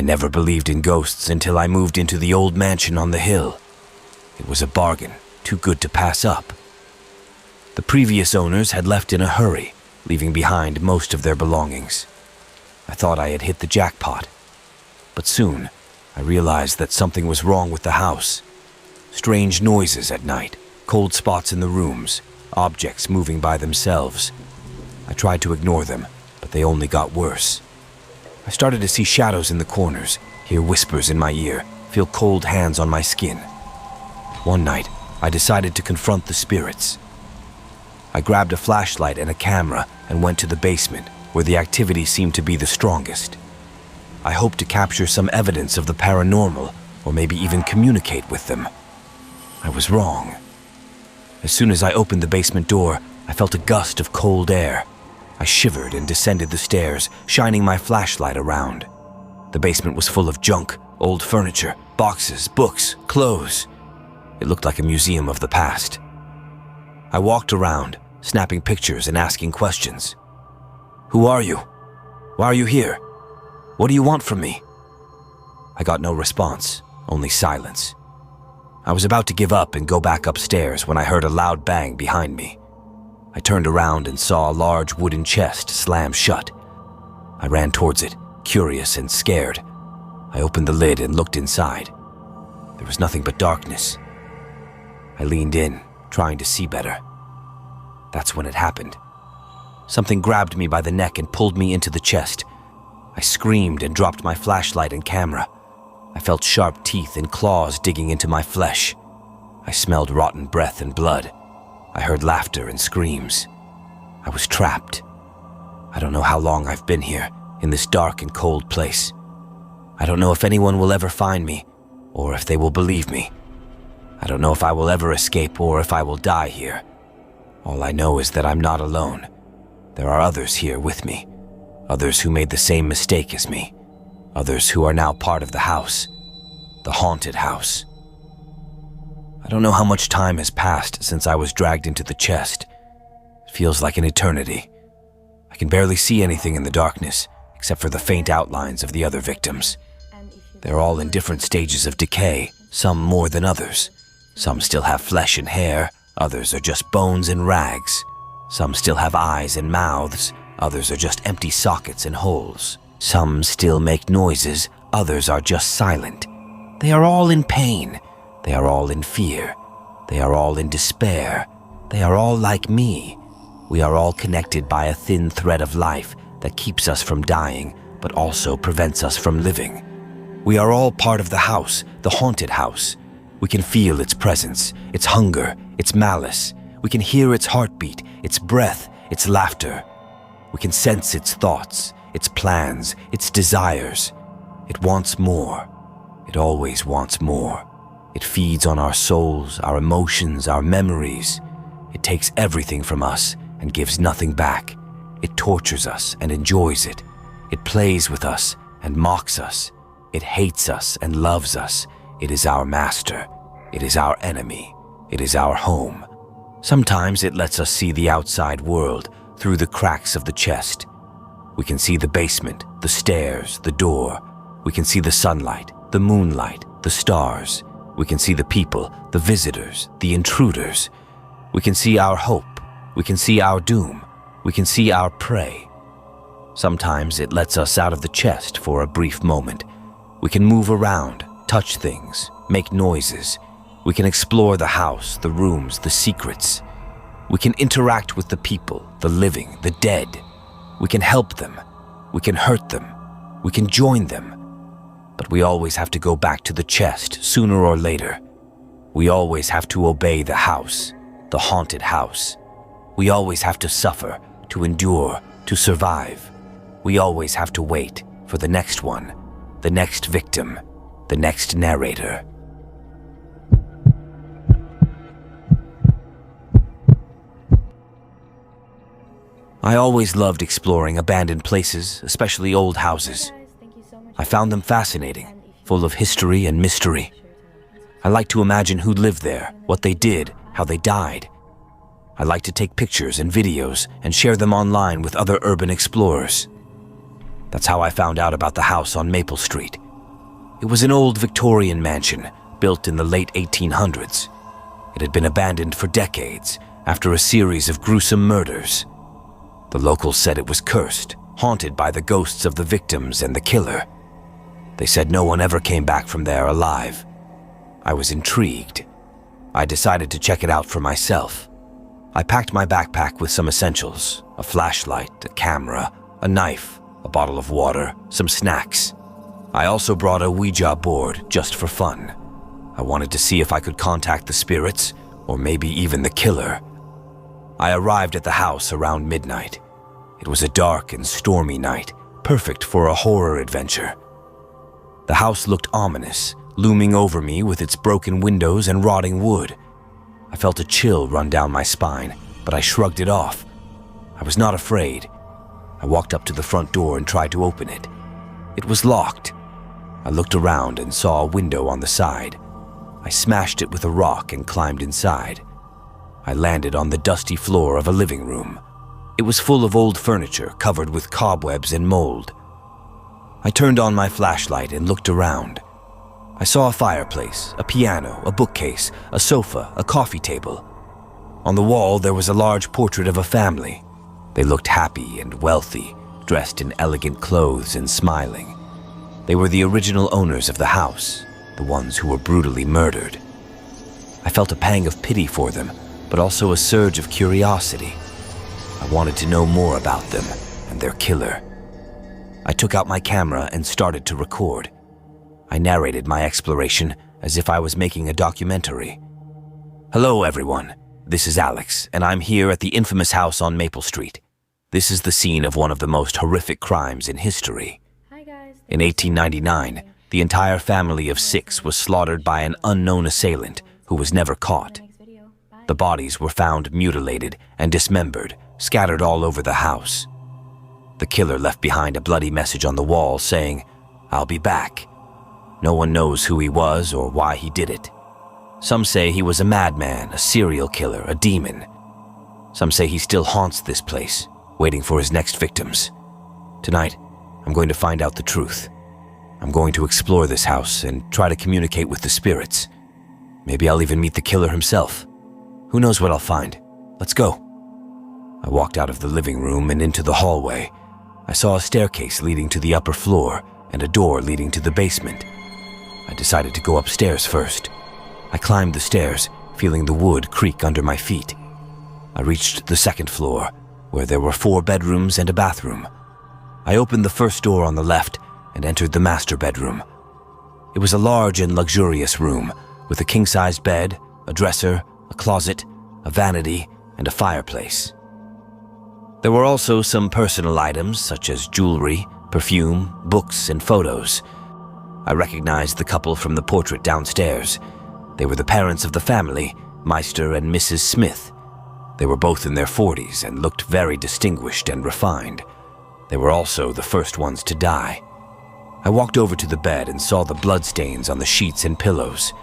I never believed in ghosts until I moved into the old mansion on the hill. It was a bargain, too good to pass up. The previous owners had left in a hurry, leaving behind most of their belongings. I thought I had hit the jackpot, but soon I realized that something was wrong with the house. Strange noises at night, cold spots in the rooms, objects moving by themselves. I tried to ignore them, but they only got worse. I started to see shadows in the corners, hear whispers in my ear, feel cold hands on my skin. One night, I decided to confront the spirits. I grabbed a flashlight and a camera and went to the basement, where the activity seemed to be the strongest. I hoped to capture some evidence of the paranormal, or maybe even communicate with them. I was wrong. As soon as I opened the basement door, I felt a gust of cold air. I shivered and descended the stairs, shining my flashlight around. The basement was full of junk, old furniture, boxes, books, clothes. It looked like a museum of the past. I walked around, snapping pictures and asking questions. "Who are you? Why are you here? What do you want from me?" I got no response, only silence. I was about to give up and go back upstairs when I heard a loud bang behind me. I turned around and saw a large wooden chest slam shut. I ran towards it, curious and scared. I opened the lid and looked inside. There was nothing but darkness. I leaned in, trying to see better. That's when it happened. Something grabbed me by the neck and pulled me into the chest. I screamed and dropped my flashlight and camera. I felt sharp teeth and claws digging into my flesh. I smelled rotten breath and blood. I heard laughter and screams. I was trapped. I don't know how long I've been here, in this dark and cold place. I don't know if anyone will ever find me, or if they will believe me. I don't know if I will ever escape or if I will die here. All I know is that I'm not alone. There are others here with me. Others who made the same mistake as me. Others who are now part of the house. The haunted house. I don't know how much time has passed since I was dragged into the chest. It feels like an eternity. I can barely see anything in the darkness, except for the faint outlines of the other victims. They're all in different stages of decay, some more than others. Some still have flesh and hair, others are just bones and rags. Some still have eyes and mouths, others are just empty sockets and holes. Some still make noises, others are just silent. They are all in pain. They are all in fear. They are all in despair. They are all like me. We are all connected by a thin thread of life that keeps us from dying, but also prevents us from living. We are all part of the house, the haunted house. We can feel its presence, its hunger, its malice. We can hear its heartbeat, its breath, its laughter. We can sense its thoughts, its plans, its desires. It wants more. It always wants more. It feeds on our souls, our emotions, our memories. It takes everything from us and gives nothing back. It tortures us and enjoys it. It plays with us and mocks us. It hates us and loves us. It is our master. It is our enemy. It is our home. Sometimes it lets us see the outside world through the cracks of the chest. We can see the basement, the stairs, the door. We can see the sunlight, the moonlight, the stars. We can see the people, the visitors, the intruders. We can see our hope. We can see our doom. We can see our prey. Sometimes it lets us out of the chest for a brief moment. We can move around, touch things, make noises. We can explore the house, the rooms, the secrets. We can interact with the people, the living, the dead. We can help them. We can hurt them. We can join them. But we always have to go back to the chest sooner or later. We always have to obey the house, the haunted house. We always have to suffer, to endure, to survive. We always have to wait for the next one, the next victim, the next narrator. I always loved exploring abandoned places, especially old houses. I found them fascinating, full of history and mystery. I like to imagine who lived there, what they did, how they died. I like to take pictures and videos and share them online with other urban explorers. That's how I found out about the house on Maple Street, It was an old Victorian mansion built in the late 1800s. It had been abandoned for decades after a series of gruesome murders. The locals said it was cursed, haunted by the ghosts of the victims and the killer. They said no one ever came back from there alive. I was intrigued. I decided to check it out for myself. I packed my backpack with some essentials: a flashlight, a camera, a knife, a bottle of water, some snacks. I also brought a Ouija board just for fun. I wanted to see if I could contact the spirits, or maybe even the killer. I arrived at the house around midnight. It was a dark and stormy night, perfect for a horror adventure. The house looked ominous, looming over me with its broken windows and rotting wood. I felt a chill run down my spine, but I shrugged it off. I was not afraid. I walked up to the front door and tried to open it. It was locked. I looked around and saw a window on the side. I smashed it with a rock and climbed inside. I landed on the dusty floor of a living room. It was full of old furniture covered with cobwebs and mold. I turned on my flashlight and looked around. I saw a fireplace, a piano, a bookcase, a sofa, a coffee table. On the wall, there was a large portrait of a family. They looked happy and wealthy, dressed in elegant clothes and smiling. They were the original owners of the house, the ones who were brutally murdered. I felt a pang of pity for them, but also a surge of curiosity. I wanted to know more about them and their killer. I took out my camera and started to record. I narrated my exploration as if I was making a documentary. Hello, everyone. This is Alex, and I'm here at the infamous house on Maple Street. This is the scene of one of the most horrific crimes in history. In 1899, the entire family of 6 was slaughtered by an unknown assailant who was never caught. The bodies were found mutilated and dismembered, scattered all over the house. The killer left behind a bloody message on the wall saying, "I'll be back." No one knows who he was or why he did it. Some say he was a madman, a serial killer, a demon. Some say he still haunts this place, waiting for his next victims. Tonight, I'm going to find out the truth. I'm going to explore this house and try to communicate with the spirits. Maybe I'll even meet the killer himself. Who knows what I'll find? Let's go. I walked out of the living room and into the hallway. I saw a staircase leading to the upper floor and a door leading to the basement. I decided to go upstairs first. I climbed the stairs, feeling the wood creak under my feet. I reached the second floor, where there were 4 bedrooms and a bathroom. I opened the first door on the left and entered the master bedroom. It was a large and luxurious room with a king-sized bed, a dresser, a closet, a vanity, and a fireplace. There were also some personal items such as jewelry, perfume, books, and photos. I recognized the couple from the portrait downstairs. They were the parents of the family, Meister and Mrs. Smith. They were both in their 40s and looked very distinguished and refined. They were also the first ones to die. I walked over to the bed and saw the bloodstains on the sheets and pillows.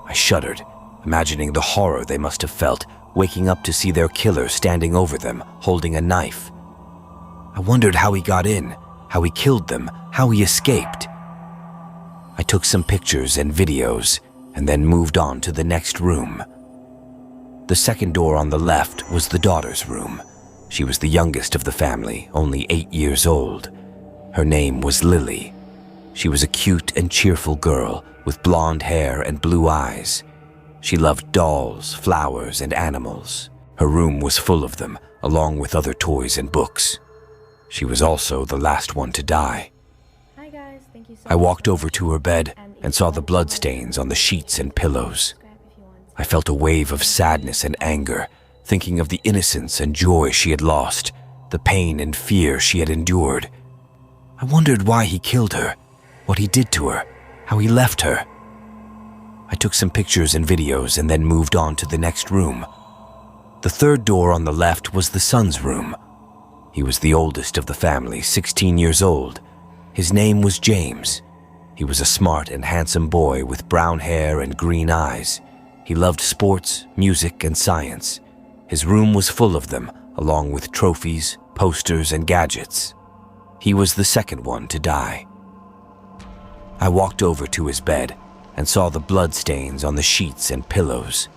I shuddered, imagining the horror they must have felt, waking up to see their killer standing over them, holding a knife. I wondered how he got in, how he killed them, how he escaped. I took some pictures and videos, and then moved on to the next room. The second door on the left was the daughter's room. She was the youngest of the family, only 8 years old. Her name was Lily. She was a cute and cheerful girl with blonde hair and blue eyes. She loved dolls, flowers, and animals. Her room was full of them, along with other toys and books. She was also the last one to die. Hi guys, thank you so I much. walked over to her bed and saw the bloodstains on the sheets and pillows. I felt a wave of sadness and anger, thinking of the innocence and joy she had lost, the pain and fear she had endured. I wondered why he killed her, what he did to her, how he left her. I took some pictures and videos and then moved on to the next room. The third door on the left was the son's room. He was the oldest of the family, 16 years old. His name was James. He was a smart and handsome boy with brown hair and green eyes. He loved sports, music, and science. His room was full of them, along with trophies, posters, and gadgets. He was the second one to die. I walked over to his bed and saw the blood stains on the sheets and pillows.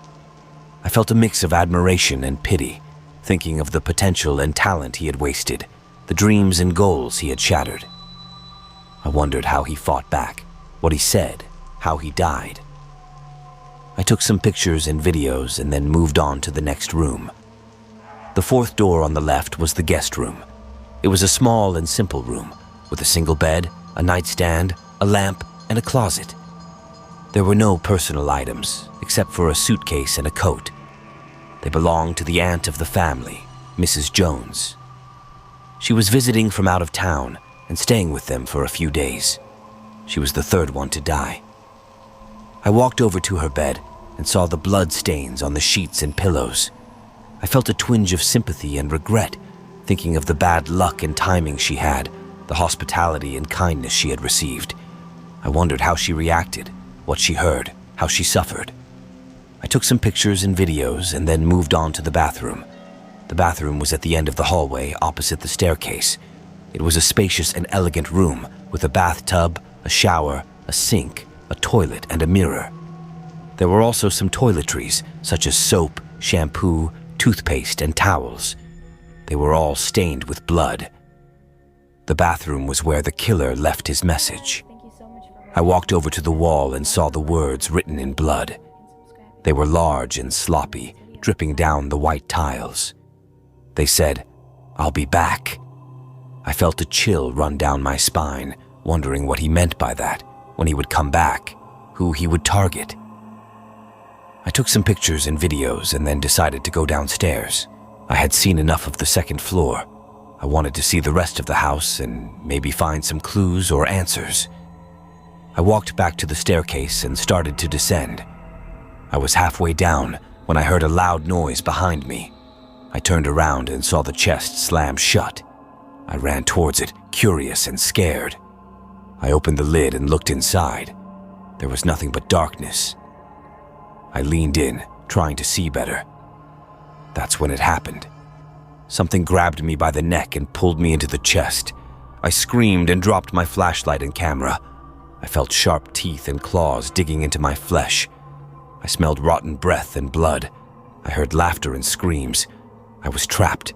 I felt a mix of admiration and pity, thinking of the potential and talent he had wasted, the dreams and goals he had shattered. I wondered how he fought back, what he said, how he died. I took some pictures and videos and then moved on to the next room. The fourth door on the left was the guest room. It was a small and simple room, with a single bed, a nightstand, a lamp, and a closet. There were no personal items, except for a suitcase and a coat. They belonged to the aunt of the family, Mrs. Jones. She was visiting from out of town and staying with them for a few days. She was the third one to die. I walked over to her bed and saw the blood stains on the sheets and pillows. I felt a twinge of sympathy and regret, thinking of the bad luck and timing she had, the hospitality and kindness she had received. I wondered how she reacted, what she heard, how she suffered. I took some pictures and videos and then moved on to the bathroom. The bathroom was at the end of the hallway opposite the staircase. It was a spacious and elegant room with a bathtub, a shower, a sink, a toilet, and a mirror. There were also some toiletries, such as soap, shampoo, toothpaste, and towels. They were all stained with blood. The bathroom was where the killer left his message. Thank you so much for I walked over to the wall and saw the words written in blood. They were large and sloppy, dripping down the white tiles. They said, "I'll be back." I felt a chill run down my spine, wondering what he meant by that, when he would come back, who he would target. I took some pictures and videos and then decided to go downstairs. I had seen enough of the second floor. I wanted to see the rest of the house and maybe find some clues or answers. I walked back to the staircase and started to descend. I was halfway down when I heard a loud noise behind me. I turned around and saw the chest slam shut. I ran towards it, curious and scared. I opened the lid and looked inside. There was nothing but darkness. I leaned in, trying to see better. That's when it happened. Something grabbed me by the neck and pulled me into the chest. I screamed and dropped my flashlight and camera. I felt sharp teeth and claws digging into my flesh. I smelled rotten breath and blood. I heard laughter and screams. I was trapped.